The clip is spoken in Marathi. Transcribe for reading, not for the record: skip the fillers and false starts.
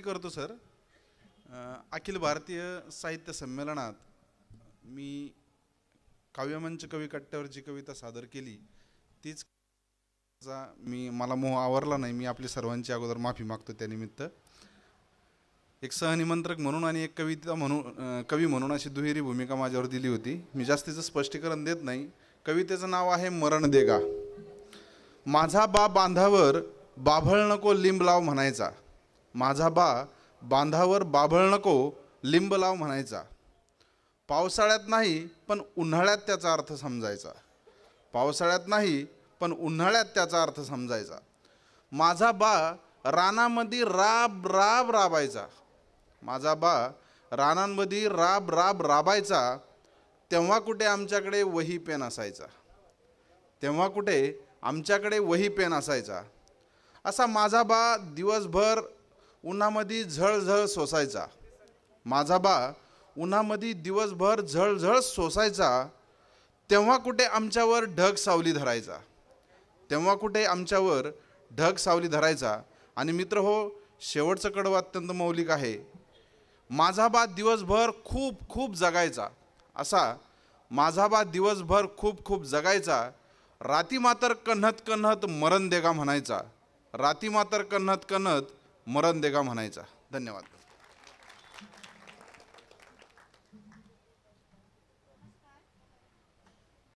करतो सर. अखिल भारतीय साहित्य संमेलनात मी काव्यमंच कवी कट्ट्यावर जी कविता सादर केली तीच मला मोह आवरला नाही. मी आपली सर्वांची अगोदर माफी मागतो त्यानिमित्त. एक सहनिमंत्रक म्हणून आणि एक कवी म्हणून अशी दुहेरी भूमिका माझ्यावर दिली होती. मी जास्तीचं स्पष्टीकरण देत नाही. कवितेचं नाव आहे मरण देगा. माझा बा बांधावर बाभळ नको लिंब लाव म्हणायचा. माझा बा बांधावर बाभळ नको लिंब लाव म्हणायचा. पावसाळ्यात नाही पण उन्हाळ्यात त्याचा अर्थ समजायचा. पावसाळ्यात नाही पण उन्हाळ्यात त्याचा अर्थ समजायचा. माझा बा रानामध्ये राब राब राबायचा. माझा बा रानांमध्ये राब राब राबायचा. तेव्हा कुठे आमच्याकडे वही पेन असायचा. तेव्हा कुठे आमच्याकडे वही पेन असायचा. असा माझा बा दिवसभर उन्हामध्ये झळझळ सोसायचा. माझा बा उन्हामध्ये दिवसभर झळझळ सोसायचा. तेव्हा कुठे आमच्यावर ढग सावली धरायचा. तेव्हा कुठे आमच्यावर ढग सावली धरायचा. आणि मित्र हो, शेवटचं कडवं अत्यंत मौलिक आहे. माझा बा दिवसभर खूप खूप जगायचा. असा माझा बा दिवसभर खूप खूप जगायचा. राती मात्र कन्हत कन्हत मरण देगा म्हणायचा. राती मात्र कन्हत कन्हत मरण देगा म्हणायचा. धन्यवाद.